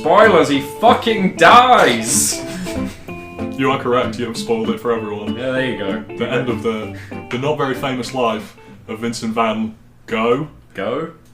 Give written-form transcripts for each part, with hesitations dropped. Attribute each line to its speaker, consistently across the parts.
Speaker 1: Spoilers, he fucking dies!
Speaker 2: You are correct, you have spoiled it for everyone.
Speaker 1: Yeah, there you go.
Speaker 2: The end of the not very famous life of Vincent van Gogh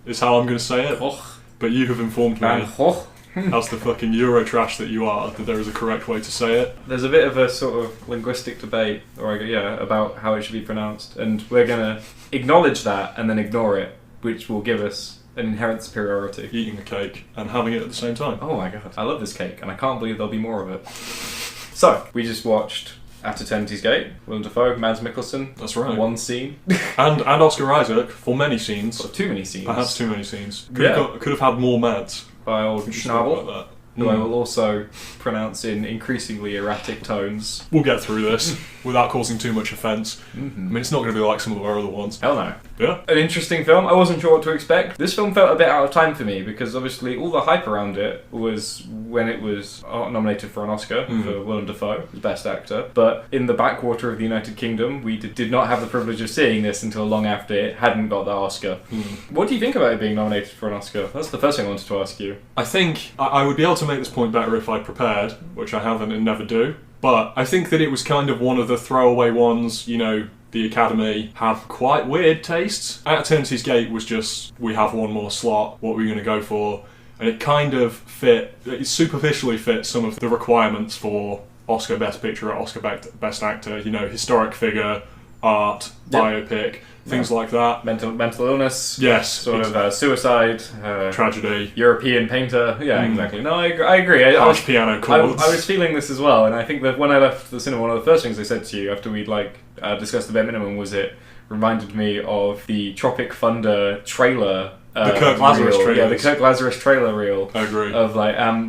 Speaker 2: is how I'm going to say it.
Speaker 1: Gogh.
Speaker 2: But you have informed me,
Speaker 1: Van Gogh.
Speaker 2: as the fucking Eurotrash that you are, that there is a correct way to say it.
Speaker 1: There's a bit of a sort of linguistic debate, about how it should be pronounced, and we're gonna acknowledge that and then ignore it, which will give us an inherent superiority.
Speaker 2: Eating a cake and having it at the same time.
Speaker 1: Oh my god, I love this cake, and I can't believe there'll be more of it. So, we just watched At Eternity's Gate, Willem Dafoe, Mads Mikkelsen.
Speaker 2: That's right.
Speaker 1: One scene.
Speaker 2: and Oscar Isaac for many scenes.
Speaker 1: Well, too many scenes.
Speaker 2: Perhaps too many scenes. Could have had more Mads.
Speaker 1: By old Schnabel,
Speaker 2: Like
Speaker 1: who I will also pronounce in increasingly erratic tones.
Speaker 2: We'll get through this without causing too much offence.
Speaker 1: Mm-hmm.
Speaker 2: I mean, it's not going to be like some of our other ones.
Speaker 1: Hell no.
Speaker 2: Yeah.
Speaker 1: An interesting film. I wasn't sure what to expect. This film felt a bit out of time for me because obviously all the hype around it was when it was nominated for an Oscar for Willem Dafoe as Best Actor. But in the backwater of the United Kingdom, we did not have the privilege of seeing this until long after it hadn't got the Oscar. What do you think about it being nominated for an Oscar? That's the first thing I wanted to ask you.
Speaker 2: I think I would be able to make this point better if I prepared, which I haven't and never do. But I think that it was kind of one of the throwaway ones, you know, the Academy have quite weird tastes. At Eternity's Gate was just, we have one more slot, what are we going to go for? And it kind of it superficially fit some of the requirements for Oscar Best Picture, Oscar Best Actor, you know, historic figure, art, biopic, things like that.
Speaker 1: Mental illness.
Speaker 2: Yes.
Speaker 1: Sort of suicide.
Speaker 2: Tragedy.
Speaker 1: European painter. Yeah, exactly. No, I agree.
Speaker 2: Harsh piano chords.
Speaker 1: I was feeling this as well, and I think that when I left the cinema, one of the first things I said to you after we'd discussed the bare minimum was it reminded me of the Tropic Thunder trailer.
Speaker 2: The Kirk Lazarus trailer.
Speaker 1: Yeah, the Kirk Lazarus trailer reel.
Speaker 2: I agree.
Speaker 1: Of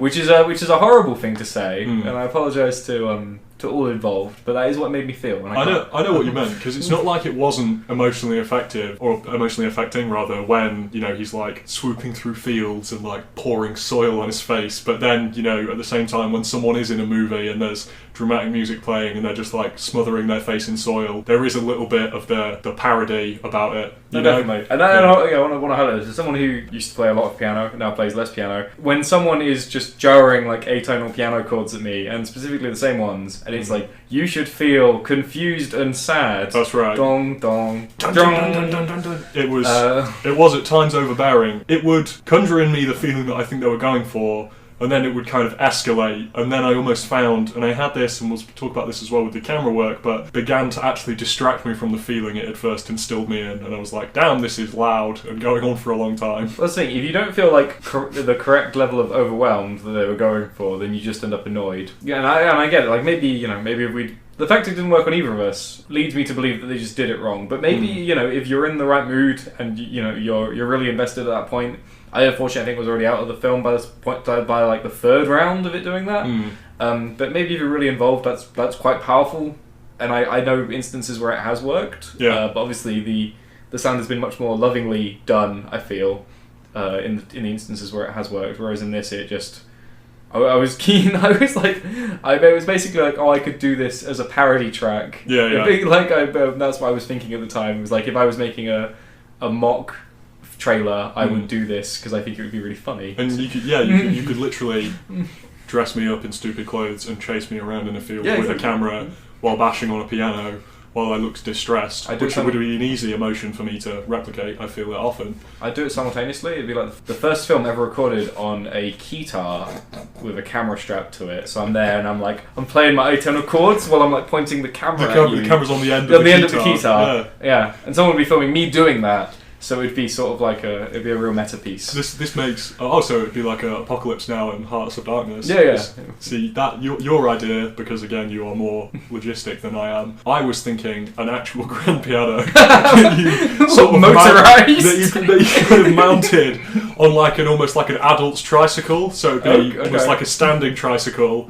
Speaker 1: which is a horrible thing to say, and I apologise to all involved, but that is what made me feel. And
Speaker 2: I know what you meant, because it's not like it wasn't emotionally effective, or emotionally affecting rather, when, you know, he's like swooping through fields and like pouring soil on his face, but then, you know, at the same time when someone is in a movie and there's dramatic music playing and they're just like smothering their face in soil, there is a little bit of the parody about it. You know?
Speaker 1: Definitely. And I want to highlight this. As someone who used to play a lot of piano, now plays less piano, when someone is just jarring like atonal piano chords at me, and specifically the same ones, and it's like, you should feel confused and sad.
Speaker 2: That's right.
Speaker 1: Dong, dong,
Speaker 2: dun, dun, dun, dun, dun, dun. It was at times overbearing. It would conjure in me the feeling that I think they were going for, and then it would kind of escalate, and then I almost found, and I had this, and we'll talk about this as well with the camera work, but began to actually distract me from the feeling it had first instilled me in, and I was like, damn, this is loud, and going on for a long time.
Speaker 1: Let's think, if you don't feel like the correct level of overwhelmed that they were going for, then you just end up annoyed. Yeah, and I get it, like maybe if the fact it didn't work on either of us leads me to believe that they just did it wrong, but maybe, you know, if you're in the right mood, and, you know, you're really invested at that point. I unfortunately I think was already out of the film by this point, by like the third round of it doing that. But maybe if you're really involved, that's quite powerful. And I know instances where it has worked.
Speaker 2: Yeah.
Speaker 1: But obviously the sound has been much more lovingly done, I feel, in the instances where it has worked. Whereas in this, it just I was keen. I was like, it was basically like, oh, I could do this as a parody track.
Speaker 2: Yeah.
Speaker 1: That's what I was thinking at the time. It was like if I was making a mock trailer, I would do this because I think it would be really funny.
Speaker 2: And you could literally dress me up in stupid clothes and chase me around in a field with a camera while bashing on a piano while I looked distressed, which would be an easy emotion for me to replicate, I feel that often.
Speaker 1: I'd do it simultaneously. It'd be like the first film ever recorded on a keytar with a camera strapped to it. So I'm there and I'm playing my atonal chords while I'm like pointing the camera at you.
Speaker 2: The camera's on the end
Speaker 1: of
Speaker 2: the
Speaker 1: keytar. Yeah. And someone would be filming me doing that. So it'd be sort of like it'd be a real meta piece.
Speaker 2: This makes so it'd be like a Apocalypse Now and Hearts of Darkness.
Speaker 1: Yeah.
Speaker 2: See that your idea, because again you are more logistic than I am. I was thinking an actual grand piano that you sort of
Speaker 1: motorized
Speaker 2: that you could have mounted on like almost like an adult's tricycle. So it'd be almost like a standing tricycle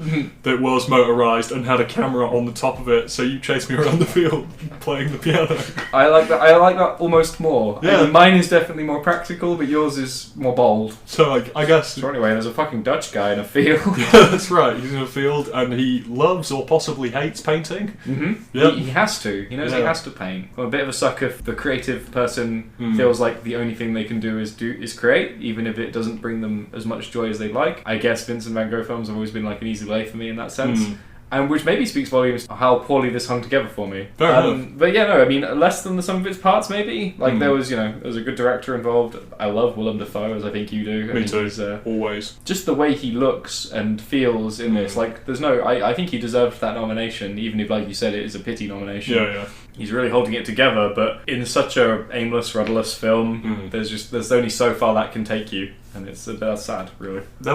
Speaker 2: that was motorized and had a camera on the top of it. So you chase me around the field playing the piano.
Speaker 1: I like that almost more.
Speaker 2: Yeah.
Speaker 1: Mine is definitely more practical, but yours is more bold.
Speaker 2: So I guess.
Speaker 1: So anyway, there's a fucking Dutch guy in a field.
Speaker 2: Yeah, that's right. He's in a field and he loves or possibly hates painting.
Speaker 1: Yeah. He has to. He knows he has to paint. I'm a bit of a sucker if the creative person feels like the only thing they can do is create. even if it doesn't bring them as much joy as they'd like. I guess Vincent van Gogh films have always been like an easy lay for me in that sense. And which maybe speaks volumes to how poorly this hung together for me.
Speaker 2: Fair enough.
Speaker 1: But yeah, no, I mean, less than the sum of its parts, maybe. Like, there was a good director involved. I love Willem Dafoe, as I think you do.
Speaker 2: Me too, always.
Speaker 1: Just the way he looks and feels in this, like, there's no... I think he deserved that nomination, even if, like you said, it is a pity nomination.
Speaker 2: Yeah.
Speaker 1: He's really holding it together, but in such a aimless, rudderless film, there's only so far that can take you. And that's sad, really. There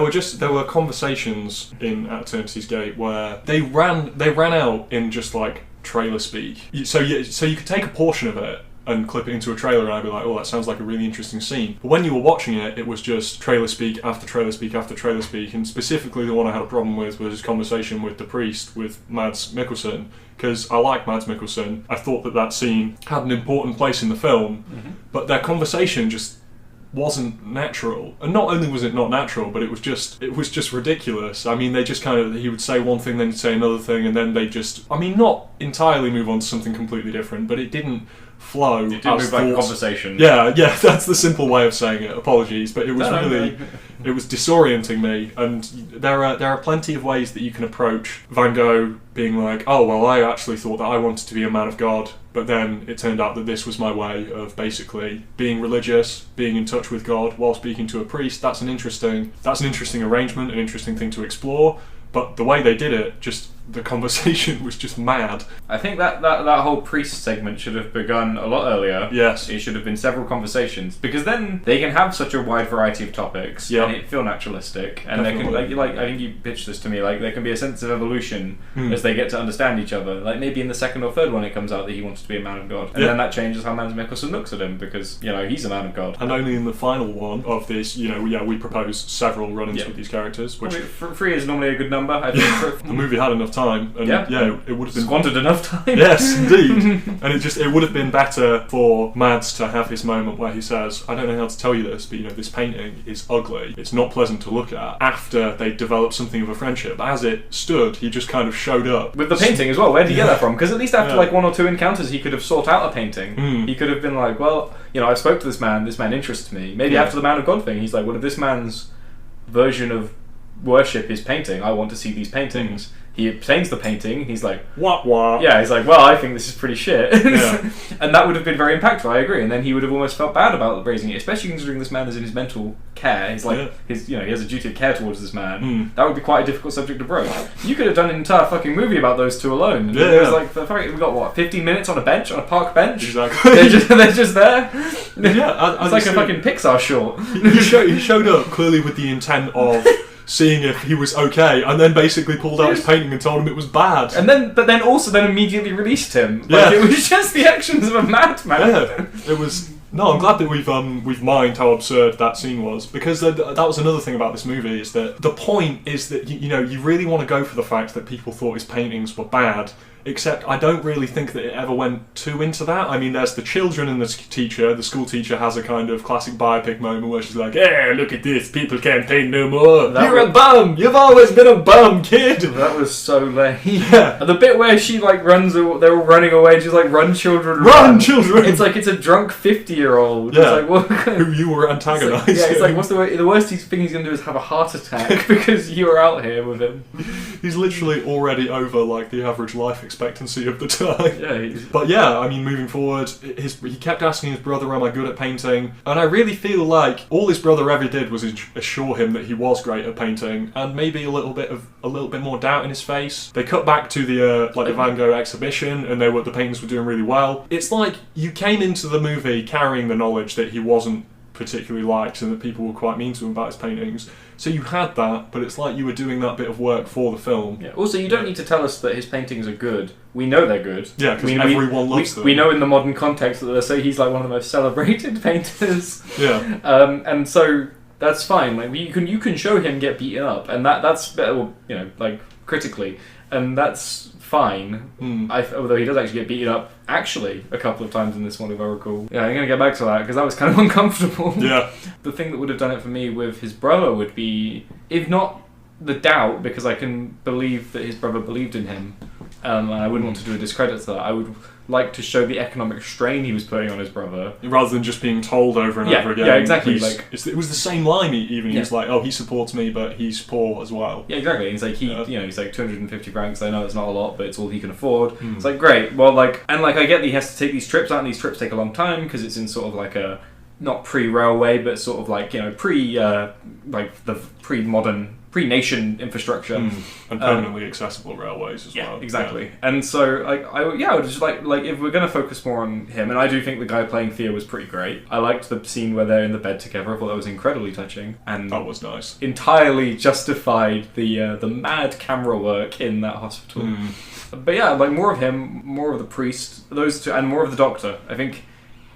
Speaker 2: were conversations in At Eternity's Gate where they ran out in just like trailer speak. So you could take a portion of it and clip it into a trailer and I'd be like, oh, that sounds like a really interesting scene. But when you were watching it, it was just trailer speak after trailer speak after trailer speak, and specifically the one I had a problem with was his conversation with the priest, with Mads Mikkelsen, because I like Mads Mikkelsen. I thought that scene had an important place in the film, but their conversation just wasn't natural. And not only was it not natural, but it was just ridiculous. I mean, they just he would say one thing, then he'd say another thing, and then they just, not entirely move on to something completely different, but it didn't flow.
Speaker 1: It didn't move like conversation.
Speaker 2: Yeah, that's the simple way of saying it. Apologies, but it was it was disorienting me. And there are plenty of ways that you can approach Van Gogh being like, oh well, I actually thought that I wanted to be a man of God, but then it turned out that this was my way of basically being religious, being in touch with God while speaking to a priest. That's an interesting arrangement, an interesting thing to explore. But the way they did it, just the conversation was just mad.
Speaker 1: I think that whole priest segment should have begun a lot earlier.
Speaker 2: Yes.
Speaker 1: It should have been several conversations, because then they can have such a wide variety of topics and it feel naturalistic. And
Speaker 2: Definitely.
Speaker 1: they can, like I think you pitched this to me, like there can be a sense of evolution as they get to understand each other. Like maybe in the second or third one it comes out that he wants to be a man of God. And then that changes how Mads Mikkelsen looks at him, because, he's a man of God.
Speaker 2: And only in the final one of this, we propose several run-ins with these characters. Which
Speaker 1: 3 is normally a good number, I think.
Speaker 2: The movie had enough time, and it would have been
Speaker 1: squandered enough time.
Speaker 2: Yes, indeed. And it would have been better for Mads to have this moment where he says, I don't know how to tell you this, but this painting is ugly. It's not pleasant to look at. After they developed something of a friendship, as it stood, he just kind of showed up
Speaker 1: with the painting as well. Where did he get that from? Because at least after like 1 or 2 encounters, he could have sought out a painting. He could have been like, well, I spoke to this man. This man interests me. Maybe after the Man of God thing, he's like, well, if this man's version of worship is painting, I want to see these paintings. He obtains the painting, he's like,
Speaker 2: what?
Speaker 1: Yeah, he's like, well, I think this is pretty shit. And that would have been very impactful, I agree. And then he would have almost felt bad about raising it, especially considering this man is in his mental care. He's like, he has a duty of care towards this man. That would be quite a difficult subject to broach. You could have done an entire fucking movie about those two alone.
Speaker 2: Yeah.
Speaker 1: It was like, we got 15 minutes on a bench, on a park bench?
Speaker 2: Exactly.
Speaker 1: They're just there.
Speaker 2: Yeah,
Speaker 1: it's like a fucking Pixar short.
Speaker 2: He showed up clearly with the intent of seeing if he was okay, and then basically pulled out his painting and told him it was bad.
Speaker 1: But then immediately released him. Like, it was just the actions of a madman.
Speaker 2: Yeah, it was. No, I'm glad that we've mined how absurd that scene was, because that was another thing about this movie, is that the point is that you really want to go for the fact that people thought his paintings were bad. Except I don't really think that it ever went too into that. I mean, there's the children and the teacher. The school teacher has a kind of classic biopic moment where she's like, "Hey, look at this. People can't paint no more. You're a bum. You've always been a bum, kid."
Speaker 1: That was so lame.
Speaker 2: Yeah.
Speaker 1: And the bit where she runs, they're all running away, and she's like, "Run, children,
Speaker 2: run, children."
Speaker 1: It's like it's a drunk 50-year-old.
Speaker 2: Yeah.
Speaker 1: It's like, what?
Speaker 2: Who you were antagonising.
Speaker 1: It's like, what's the worst thing he's gonna do is have a heart attack because you were out here with him.
Speaker 2: He's literally already over the average life expectancy of the time.
Speaker 1: Yeah.
Speaker 2: But yeah, I mean, moving forward, he kept asking his brother, "Am I good at painting?" And I really feel like all his brother ever did was assure him that he was great at painting, and maybe a little bit more doubt in his face. They cut back to the Van Gogh exhibition, and the paintings were doing really well. It's like you came into the movie carrying the knowledge that he wasn't particularly liked and that people were quite mean to him about his paintings. So you had that, but it's like you were doing that bit of work for the film.
Speaker 1: Yeah. Also, you don't need to tell us that his paintings are good. We know they're good.
Speaker 2: Yeah, because everyone loves them.
Speaker 1: We know in the modern context that they say he's like one of the most celebrated painters.
Speaker 2: Yeah.
Speaker 1: And so that's fine. Like you can show him get beaten up, and that's better, critically, and that's fine. Although he does actually get beaten up a couple of times in this one, if I recall. Yeah, I'm going to get back to that because that was kind of uncomfortable.
Speaker 2: Yeah.
Speaker 1: The thing that would have done it for me with his brother would be, if not the doubt, because I can believe that his brother believed in him, and I wouldn't want to do a discredit to that. I would like to show the economic strain he was putting on his brother,
Speaker 2: rather than just being told over and over again.
Speaker 1: Yeah, exactly.
Speaker 2: It was the same line. Even he was like, "Oh, he supports me, but he's poor as well."
Speaker 1: Yeah, exactly. And he's like, he's like 250 francs. I know it's not a lot, but it's all he can afford. It's like, great. Well, I get that he has to take these trips out, and these trips take a long time because it's in sort of like a not pre-railway, but sort of like the pre-modern. Pre-nation infrastructure
Speaker 2: and permanently accessible railways as well.
Speaker 1: Exactly. Yeah. And so, I would just like if we're going to focus more on him, and I do think the guy playing Theo was pretty great. I liked the scene where they're in the bed together. I thought that was incredibly touching, and
Speaker 2: that was nice.
Speaker 1: Entirely justified the mad camera work in that hospital. But yeah, more of him, more of the priest, those two, and more of the doctor. I think.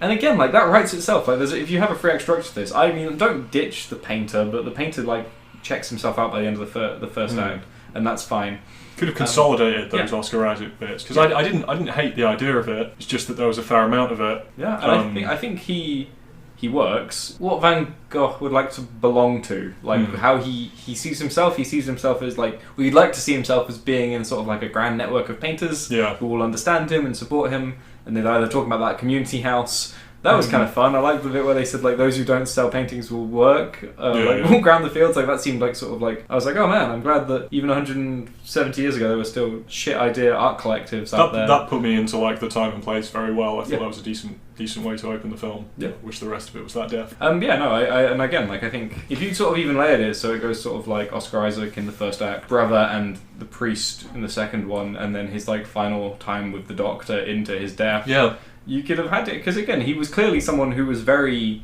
Speaker 1: And again, that writes itself. If you have a free act structure to this, I mean, don't ditch the painter, but the painter checks himself out by the end of the first act, and that's fine.
Speaker 2: Could have consolidated those Oscar Isaac bits because I didn't hate the idea of it. It's just that there was a fair amount of it.
Speaker 1: Yeah, and I think he works. What Van Gogh would like to belong to, how he sees himself. He sees himself as we'd like to see himself as being in sort of a grand network of painters who will understand him and support him, and they're either talking about that community house. That was kind of fun. I liked the bit where they said those who don't sell paintings will work, walk around the fields. That seemed I was like, oh man, I'm glad that even 170 years ago there were still shit idea art collectives out there.
Speaker 2: That put me into the time and place very well. I thought that was a decent way to open the film. Yeah, I wish the rest of it was that depth.
Speaker 1: I think if you sort of even layered it, so it goes sort of Oscar Isaac in the first act, brother and the priest in the second one, and then his final time with the doctor into his death.
Speaker 2: Yeah.
Speaker 1: You could have had it, because again, he was clearly someone who was very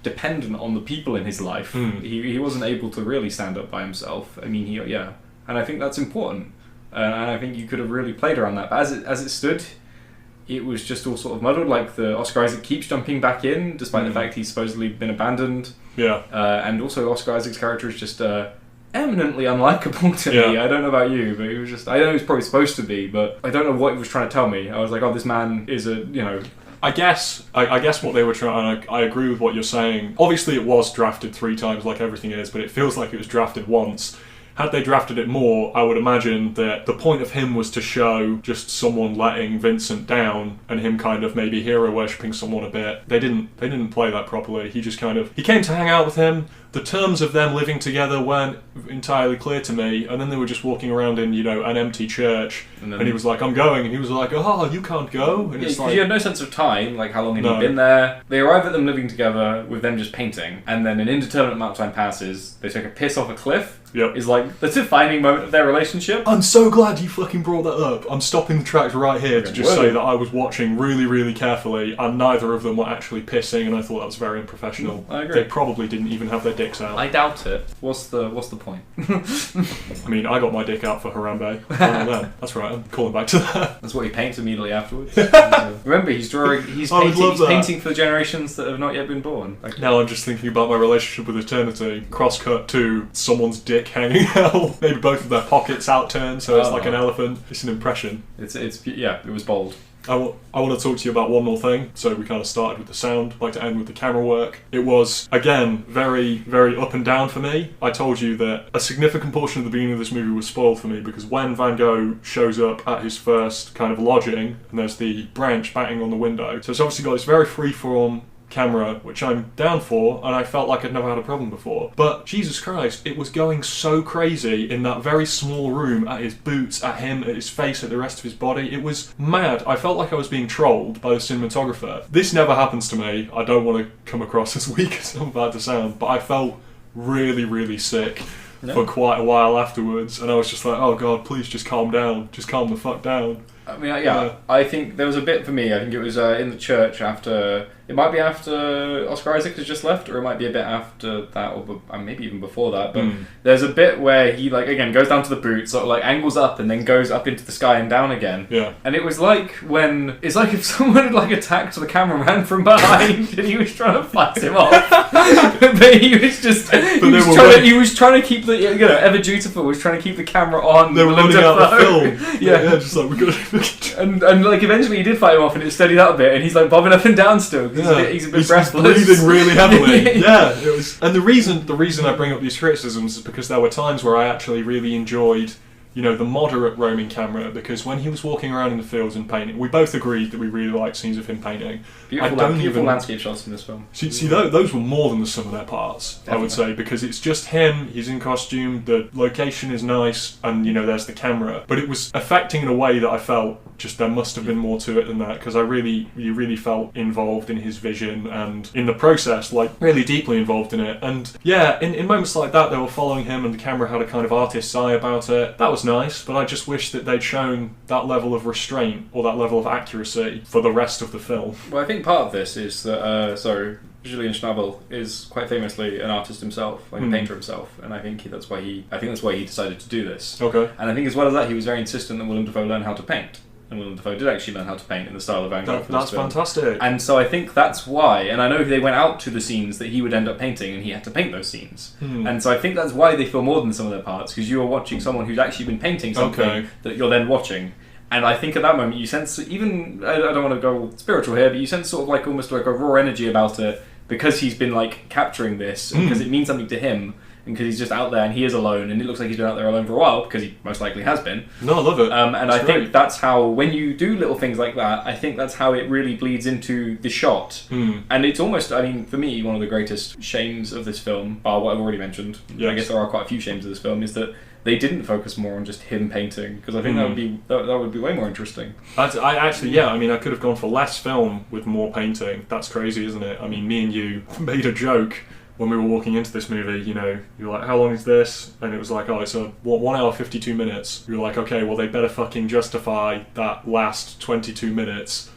Speaker 1: dependent on the people in his life. He wasn't able to really stand up by himself. I mean, and I think that's important. And I think you could have really played around that. But as it stood, it was just all sort of muddled. The Oscar Isaac keeps jumping back in, despite the fact he's supposedly been abandoned.
Speaker 2: Yeah.
Speaker 1: And also Oscar Isaac's character is just eminently unlikable to me. I don't know about you, but he was just... I know he was probably supposed to be, but I don't know what he was trying to tell me. I was like, oh, this man is
Speaker 2: I guess what they were trying... And I agree with what you're saying. Obviously, it was drafted 3 times like everything is, but it feels like it was drafted once. Had they drafted it more, I would imagine that the point of him was to show just someone letting Vincent down and him kind of maybe hero worshipping someone a bit. They didn't play that properly. He just he came to hang out with him. The terms of them living together weren't entirely clear to me, and then they were just walking around in, an empty church, and he was like, I'm going, and he was like, oh, you can't go, and it's
Speaker 1: you had no sense of time, how long had he been there. They arrive at them living together with them just painting, and then an indeterminate amount of time passes, they take a piss off a cliff.
Speaker 2: Yep.
Speaker 1: Is the defining moment of their relationship.
Speaker 2: I'm so glad you fucking brought that up. I'm stopping the track right here to just say that I was watching really, really carefully, and neither of them were actually pissing, and I thought that was very unprofessional.
Speaker 1: I agree.
Speaker 2: They probably didn't even have their dicks out.
Speaker 1: I doubt it. What's the point?
Speaker 2: I mean, I got my dick out for Harambe. That's right. I'm calling back to that.
Speaker 1: That's what he paints immediately afterwards. Remember, he's painting for the generations that have not yet been born.
Speaker 2: Now I'm just thinking about my relationship with eternity. Cross-cut to someone's dick hanging out. Maybe both of their pockets outturned, so it's like an elephant. It's an impression.
Speaker 1: It was bold.
Speaker 2: I want to talk to you about one more thing. So we kind of started with the sound, I'd like to end with the camera work. It was, again, very, very up and down for me. I told you that a significant portion of the beginning of this movie was spoiled for me because when Van Gogh shows up at his first kind of lodging, and there's the branch batting on the window, so it's obviously got this very freeform camera, which I'm down for, and I felt like I'd never had a problem before. But Jesus Christ, it was going so crazy in that very small room, at his boots, at him, at his face, at the rest of his body. It was mad. I felt like I was being trolled by the cinematographer. This never happens to me. I don't want to come across as weak as I'm about to sound, but I felt really, really sick for quite a while afterwards, and I was just like, oh God, please just calm down. Just calm the fuck down.
Speaker 1: I mean, I think there was a bit for me. I think it was in the church after... It might be after Oscar Isaac has just left, or it might be a bit after that, or maybe even before that. But there's a bit where he, again, goes down to the boots, sort of angles up, and then goes up into the sky and down again.
Speaker 2: Yeah.
Speaker 1: And it was it's like if someone had attacked the cameraman from behind, and he was trying to fight him off. But he was just... He was trying to keep the... Ever Dutiful was trying to keep the camera on.
Speaker 2: They were running out the film. Yeah, just we got
Speaker 1: and eventually he did fight him off, and it steadied out a bit, and he's bobbing up and down still. He's a bit breathless.
Speaker 2: Breathing really heavily. Yeah, it was. And the reason I bring up these criticisms is because there were times where I actually really enjoyed the moderate roaming camera, because when he was walking around in the fields and painting, we both agreed that we really liked scenes of him painting.
Speaker 1: Beautiful landscape shots in this film.
Speaker 2: See, those were more than the sum of their parts, definitely. I would say, because it's just him, he's in costume, the location is nice, and, there's the camera. But it was affecting in a way that I felt just there must have been more to it than that, because you really felt involved in his vision, and in the process, like, really deeply involved in it. And, yeah, in moments like that, they were following him, and the camera had a kind of artist's eye about it. That was nice, but I just wish that they'd shown that level of restraint, or that level of accuracy, for the rest of the film.
Speaker 1: Well, I think part of this is that, Julian Schnabel is quite famously an artist himself, like a painter himself, and I think that's why he decided to do this.
Speaker 2: Okay.
Speaker 1: And I think as well as that, he was very insistent that Willem Dafoe learn how to paint. And Willem Dafoe did actually learn how to paint in the style of Van Gogh.
Speaker 2: That's fantastic.
Speaker 1: And so I think that's why, and I know they went out to the scenes that he would end up painting, and he had to paint those scenes. And so I think that's why they feel more than some of their parts, because you are watching someone who's actually been painting something that you're then watching. And I think at that moment you sense, even, I don't want to go spiritual here, but you sense sort of like almost like a raw energy about it, because he's been like capturing this, and because it means something to him, and because he's just out there and he is alone, and it looks like he's been out there alone for a while, because he most likely has been.
Speaker 2: No, I love it.
Speaker 1: And I think that's how, when you do little things like that, I think that's how it really bleeds into the shot. And it's almost, I mean, for me, one of the greatest shames of this film, bar what I've already mentioned, I guess there are quite a few shames of this film, is that they didn't focus more on just him painting, because I think that would be way more interesting.
Speaker 2: I could have gone for less film with more painting. That's crazy, isn't it? I mean, me and you made a joke when we were walking into this movie, you're like, how long is this? And it was like, it's 1 hour 52 minutes. You were like, okay, well, they better fucking justify that last 22 minutes.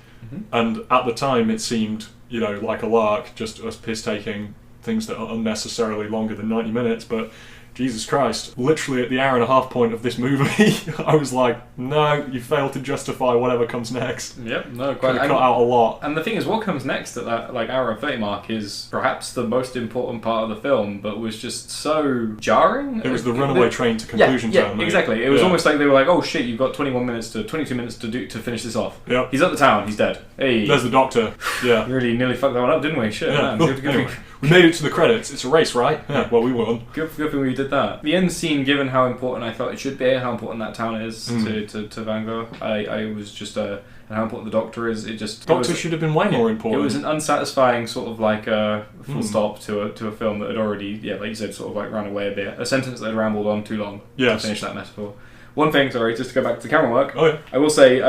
Speaker 2: And at the time, it seemed, like a lark, just us piss-taking things that are unnecessarily longer than 90 minutes, but Jesus Christ, literally at the hour and a half point of this movie, I was like, no, you failed to justify whatever comes next.
Speaker 1: Yep, no, quite.
Speaker 2: Cut out a lot.
Speaker 1: And the thing is, what comes next at that hour and 30 mark is perhaps the most important part of the film, but was just so jarring.
Speaker 2: It was the runaway train to conclusion town.
Speaker 1: Yeah, exactly. It was almost like they were like, oh shit, you've got 22 minutes to finish this off.
Speaker 2: Yep.
Speaker 1: He's at the town, he's dead. Hey.
Speaker 2: There's the doctor. Yeah.
Speaker 1: We really nearly fucked that one up, didn't we? Shit, man.
Speaker 2: Anyway, we made it to the credits. It's a race, right? Yeah, well, we won.
Speaker 1: Good thing we did that. The end scene, given how important I felt it should be, how important that town is to Van Gogh, I was just, and how important the doctor is,
Speaker 2: Doctor should have been way more important.
Speaker 1: It was an unsatisfying sort of like full stop to a film that had already, like you said, sort of like ran away a bit. A sentence that had rambled on too long to finish that metaphor. One thing, just to go back to the camera work, I will say,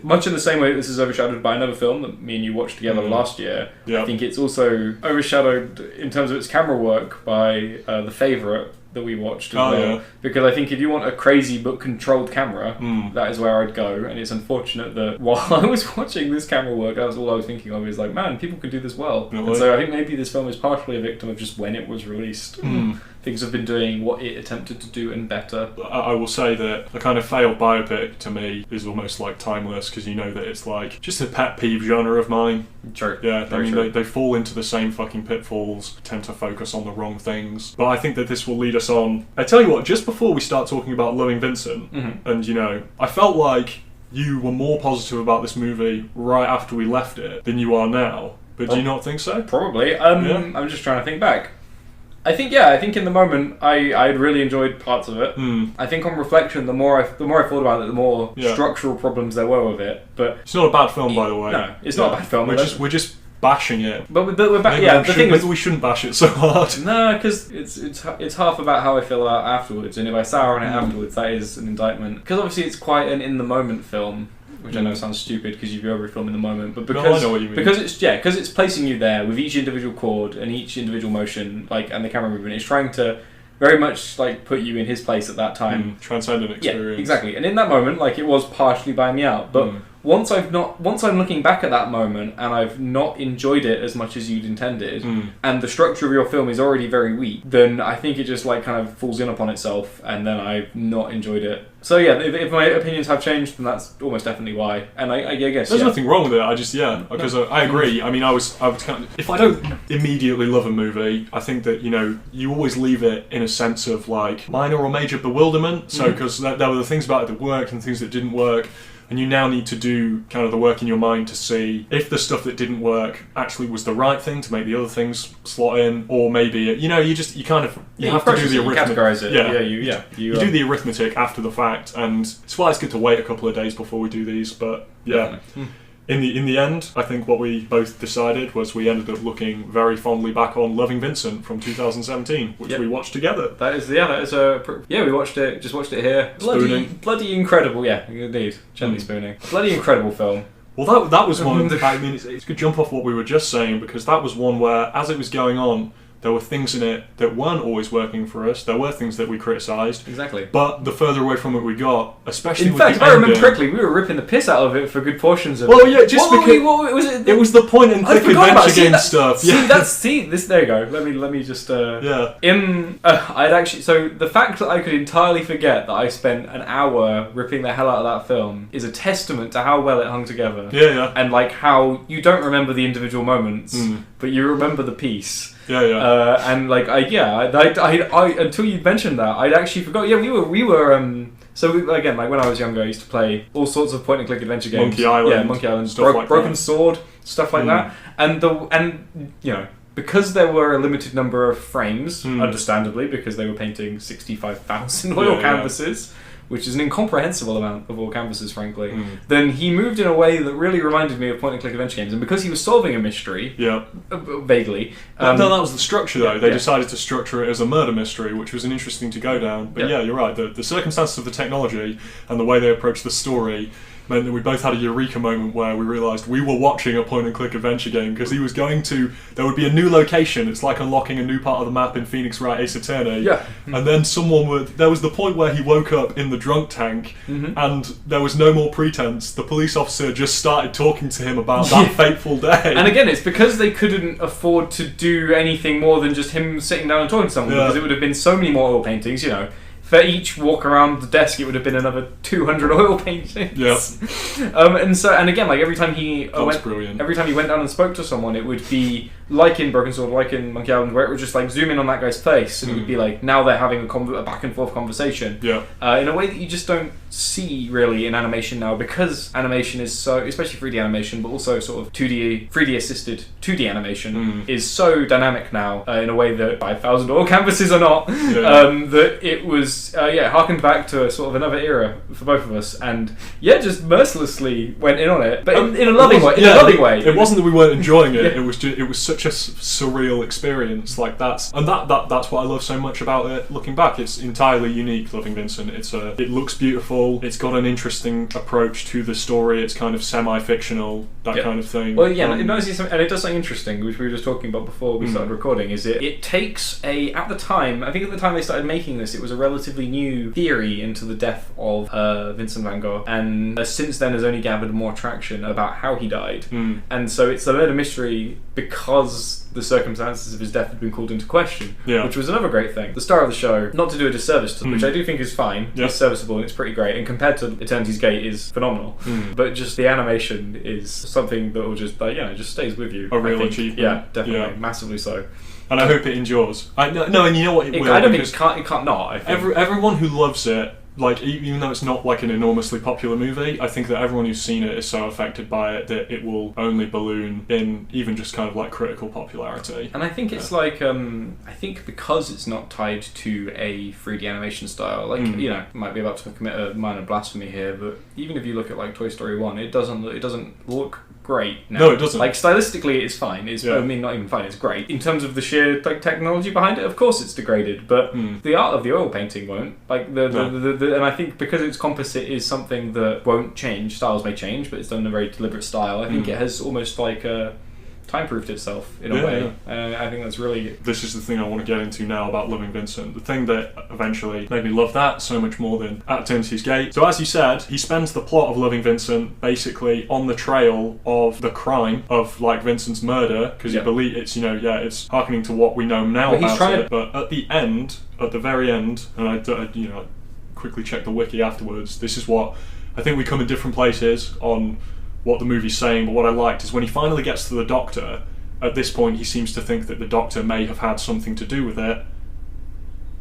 Speaker 1: much in the same way that this is overshadowed by another film that me and you watched together last year, I think it's also overshadowed in terms of its camera work by The Favourite that we watched as well. Because I think if you want a crazy but controlled camera, that is where I'd go. And it's unfortunate that while I was watching this camera work, that was all I was thinking of, is like, man, people can do this well. And so I think maybe this film is partially a victim of just when it was released. Things have been doing what it attempted to do and better.
Speaker 2: I will say that a kind of failed biopic to me is almost like timeless, because you know that it's like just a pet peeve genre of mine.
Speaker 1: True.
Speaker 2: Yeah, they fall into the same fucking pitfalls, tend to focus on the wrong things. But I think that this will lead us on. I tell you what, just before we start talking about loving Vincent, and I felt like you were more positive about this movie right after we left it than you are now. But do you not think so?
Speaker 1: Probably. I'm just trying to think back. I think in the moment I really enjoyed parts of it. I think on reflection, the more I thought about it, the more structural problems there were with it. But
Speaker 2: it's not a bad film, by the way.
Speaker 1: No, it's not a bad film.
Speaker 2: We're just bashing it.
Speaker 1: But we're back. The thing is,
Speaker 2: we shouldn't bash it so hard.
Speaker 1: No, because it's half about how I feel about afterwards, and if I sour on it afterwards, that is an indictment. Because obviously it's quite an in the moment film. Which I know sounds stupid because you view every film in the moment, but because
Speaker 2: I know what you mean.
Speaker 1: Because it's placing you there with each individual chord and each individual motion, and the camera movement, it's trying to very much put you in his place at that time.
Speaker 2: Transcendent experience.
Speaker 1: Yeah, exactly. And in that moment, it was partially buying me out, but once I'm looking back at that moment and I've not enjoyed it as much as you'd intended, and the structure of your film is already very weak, then I think it just kind of falls in upon itself, and then I've not enjoyed it. So yeah, if my opinions have changed, then that's almost definitely why. And I guess
Speaker 2: there's nothing wrong with it. I just because I agree. I mean, I was kind of, if I don't immediately love a movie, I think that you always leave it in a sense of minor or major bewilderment. So because there were the things about it that worked and things that didn't work. and you now need to do kind of the work in your mind to see if the stuff that didn't work actually was the right thing to make the other things slot in, or maybe you have to do the arithmetic.
Speaker 1: Categorize it.
Speaker 2: You do the arithmetic after the fact, and it's why it's good to wait a couple of days before we do these. But yeah. In the end, I think what we both decided was we ended up looking very fondly back on Loving Vincent from 2017, which we watched together.
Speaker 1: We watched it. Just watched it here. Bloody incredible. Yeah, indeed. Gently spooning. Bloody incredible film.
Speaker 2: Well, that was one. I mean, it's good jump off what we were just saying, because that was one where, as it was going on, there were things in it that weren't always working for us. There were things that we criticised.
Speaker 1: Exactly.
Speaker 2: But the further away from it we got, especially
Speaker 1: in fact, if I remember correctly, we were ripping the piss out of it for good portions of it.
Speaker 2: Well, yeah, just because
Speaker 1: what was it?
Speaker 2: It was the point and click adventure game stuff.
Speaker 1: There you go. Let me just. I'd actually. So the fact that I could entirely forget that I spent an hour ripping the hell out of that film is a testament to how well it hung together.
Speaker 2: Yeah.
Speaker 1: And like how you don't remember the individual moments, but you remember the piece. And like I until you mentioned that, I'd actually forgot. Yeah, we were. Again, like when I was younger, I used to play all sorts of point and click adventure games.
Speaker 2: Monkey Island,
Speaker 1: Broken Sword, stuff like that. And because there were a limited number of frames, understandably, because they were painting 65,000 oil canvases. Which is an incomprehensible amount of all canvases, frankly, then he moved in a way that really reminded me of point-and-click adventure games. And because he was solving a mystery, vaguely...
Speaker 2: no, that was the structure, though. They decided to structure it as a murder mystery, which was an interesting to go down. But you're right. The circumstances of the technology and the way they approached the story meant that we both had a eureka moment where we realised we were watching a point-and-click adventure game, because he was there would be a new location. It's like unlocking a new part of the map in Phoenix Wright Ace Attorney. And then there was the point where he woke up in the drunk tank, and there was no more pretense. The police officer just started talking to him about that fateful day.
Speaker 1: And again, it's because they couldn't afford to do anything more than just him sitting down and talking to someone, because it would have been so many more oil paintings, For each walk around the desk, it would have been another 200 oil paintings. And again, like every time he went down and spoke to someone, it would be like in Broken Sword, like in Monkey Island, where it would just like zoom in on that guy's face, and it would be like now they're having a back and forth conversation. In a way that you just don't see really in animation now, because animation is so, especially 3D animation, but also sort of 3D assisted 2D animation is so dynamic now in a way that 5,000 oil canvases are not. That it was harkened back to sort of another era for both of us, and just mercilessly went in on it, but in a loving way.
Speaker 2: It wasn't that we weren't enjoying it. It was such a surreal experience. Like that's what I love so much about it. Looking back, it's entirely unique. Loving Vincent, it looks beautiful. It's got an interesting approach to the story. It's kind of semi-fictional, kind of thing.
Speaker 1: Well, it does something interesting, which we were just talking about before we started recording. Is it takes at the time they started making this, it was a relatively new theory into the death of Vincent van Gogh, and since then has only gathered more traction about how he died. And so it's a murder mystery because the circumstances of his death had been called into question, which was another great thing. The star of the show, not to do a disservice to, which I do think is fine, it's serviceable and it's pretty great, and compared to Eternity's Gate is phenomenal, but just the animation is something that will just just stays with you.
Speaker 2: A real achievement.
Speaker 1: Definitely, massively so.
Speaker 2: And I hope it endures. And you know what, it will.
Speaker 1: I don't think it can't not. I think.
Speaker 2: Everyone who loves it, like even though it's not like an enormously popular movie, I think that everyone who's seen it is so affected by it that it will only balloon in even just kind of like critical popularity.
Speaker 1: And I think it's like I think because it's not tied to a 3D animation style, like might be about to commit a minor blasphemy here, but even if you look at like Toy Story 1, it doesn't look great now.
Speaker 2: No, it doesn't.
Speaker 1: Like stylistically, it's fine. I mean, not even fine. It's great in terms of the sheer technology behind it. Of course, it's degraded, but the art of the oil painting won't. Like and I think because it's composite is something that won't change. Styles may change, but it's done in a very deliberate style. I think it has almost like time-proofed itself in a way. I think that's really...
Speaker 2: This is the thing I want to get into now about Loving Vincent. The thing that eventually made me love that so much more than At Eternity's Gate. So as you said, he spends the plot of Loving Vincent basically on the trail of the crime of like Vincent's murder, because you believe it's harkening to what we know now about it. But at the very end, and I quickly checked the wiki afterwards, this is what I think we come in different places on what the movie's saying, but what I liked is when he finally gets to the doctor, at this point he seems to think that the doctor may have had something to do with it,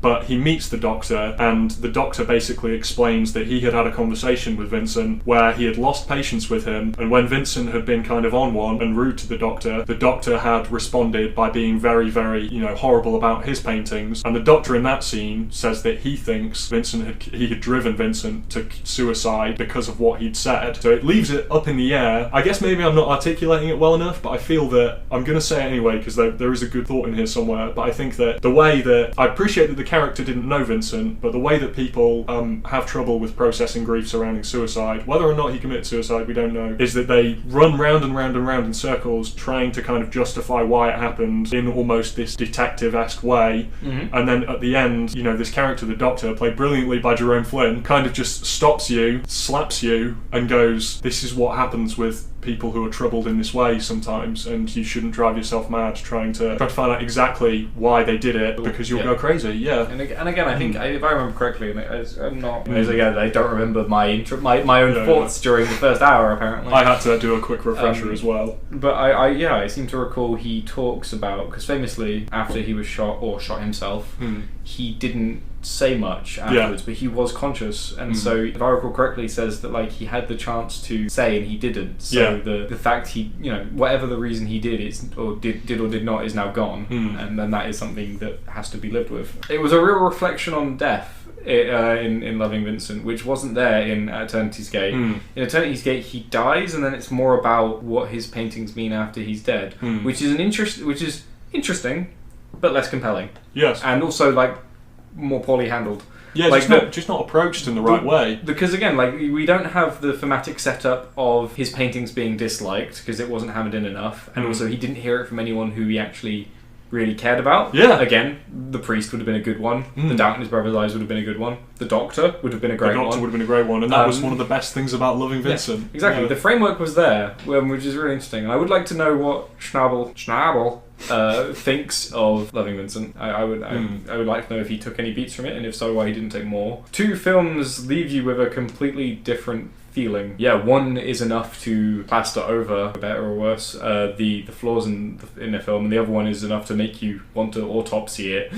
Speaker 2: but he meets the Doctor, and the Doctor basically explains that he had had a conversation with Vincent where he had lost patience with him, and when Vincent had been kind of on one and rude to the Doctor had responded by being very, very, horrible about his paintings, and the Doctor in that scene says that he thinks he had driven Vincent to suicide because of what he'd said. So it leaves it up in the air. I guess maybe I'm not articulating it well enough, but I feel that I'm going to say it anyway because there is a good thought in here somewhere. But I think that the way that I appreciate that the character didn't know Vincent, but the way that people have trouble with processing grief surrounding suicide, whether or not he committed suicide, we don't know, is that they run round and round and round in circles trying to kind of justify why it happened in almost this detective-esque way. And then at the end, this character, the Doctor, played brilliantly by Jerome Flynn, kind of just stops you, slaps you, and goes, this is what happens with people who are troubled in this way sometimes, and you shouldn't drive yourself mad trying to find out exactly why they did it, because you'll go crazy. And
Speaker 1: again, I think if I remember correctly, and I'm not, I don't remember my own thoughts during the first hour. Apparently,
Speaker 2: I had to do a quick refresher as well.
Speaker 1: But I seem to recall he talks about, because famously after he was shot himself, he didn't say much afterwards, but he was conscious, and so if I recall correctly, he says that he had the chance to say and he didn't. So the fact he, whatever the reason he did did not is now gone, and then that is something that has to be lived with. It was a real reflection on death in Loving Vincent, which wasn't there in Eternity's Gate. In Eternity's Gate, he dies, and then it's more about what his paintings mean after he's dead, which is interesting, but less compelling.
Speaker 2: Yes,
Speaker 1: and also more poorly handled.
Speaker 2: Yeah, just not approached in the right way.
Speaker 1: Because again, we don't have the thematic setup of his paintings being disliked because it wasn't hammered in enough, and also he didn't hear it from anyone who he actually really cared about.
Speaker 2: Yeah.
Speaker 1: Again, the priest would have been a good one. The Doubt in His Brother's Eyes would have been a good one. The Doctor would have been a great one.
Speaker 2: The Doctor would have been a great one, and that was one of the best things about Loving Vincent.
Speaker 1: Yeah, exactly. The framework was there, which is really interesting. And I would like to know what Schnabel thinks of Loving Vincent. I would like to know if he took any beats from it, and if so, why he didn't take more. Two films leave you with a completely different feeling. Yeah, one is enough to plaster over, better or worse, the flaws in the film, and the other one is enough to make you want to autopsy it.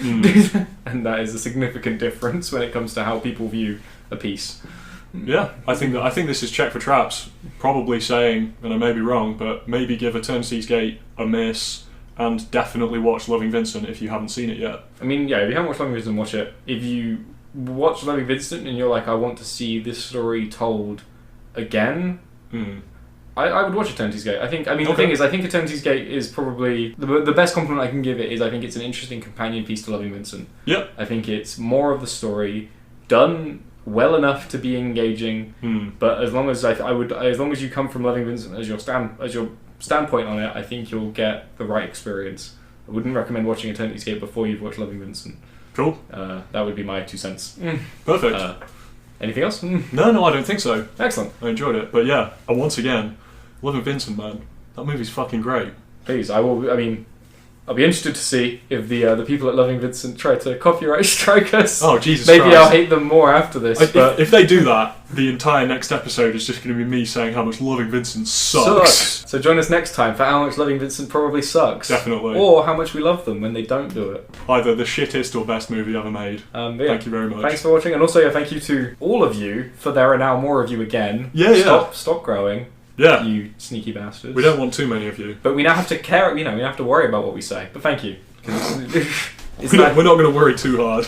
Speaker 1: And that is a significant difference when it comes to how people view a piece.
Speaker 2: Yeah, I think this is check for traps. Probably saying, and I may be wrong, but maybe give Eternity's Gate a miss, and definitely watch Loving Vincent if you haven't seen it yet.
Speaker 1: I mean, yeah, if you haven't watched Loving Vincent, watch it. If you watch Loving Vincent and you're like, I want to see this story told again, I would watch Eternity's Gate. The thing is, I think Eternity's Gate is probably the best compliment I can give it is I think it's an interesting companion piece to Loving Vincent.
Speaker 2: Yep.
Speaker 1: I think it's more of the story done well enough to be engaging, but as long as you come from Loving Vincent as your standpoint on it, I think you'll get the right experience. I wouldn't recommend watching Eternity's Gate before you've watched Loving Vincent.
Speaker 2: Cool.
Speaker 1: That would be my 2 cents.
Speaker 2: Perfect.
Speaker 1: Anything else?
Speaker 2: No, I don't think so.
Speaker 1: Excellent.
Speaker 2: I enjoyed it. But yeah, and once again, Loving Vincent, man. That movie's fucking great.
Speaker 1: Please, I'll be interested to see if the people at Loving Vincent try to copyright strike us.
Speaker 2: Oh, Jesus
Speaker 1: Maybe
Speaker 2: Christ.
Speaker 1: I'll hate them more after this.
Speaker 2: If they do that, the entire next episode is just going to be me saying how much Loving Vincent sucks.
Speaker 1: So join us next time for how much Loving Vincent probably sucks.
Speaker 2: Definitely.
Speaker 1: Or how much we love them when they don't do it.
Speaker 2: Either the shittest or best movie ever made. Thank you very much.
Speaker 1: Thanks for watching, and also thank you to all of you, for there are now more of you again. Stop growing.
Speaker 2: Yeah.
Speaker 1: You sneaky bastards.
Speaker 2: We don't want too many of you.
Speaker 1: But we now have to care, we have to worry about what we say. But thank you. We're
Speaker 2: not going to worry too hard.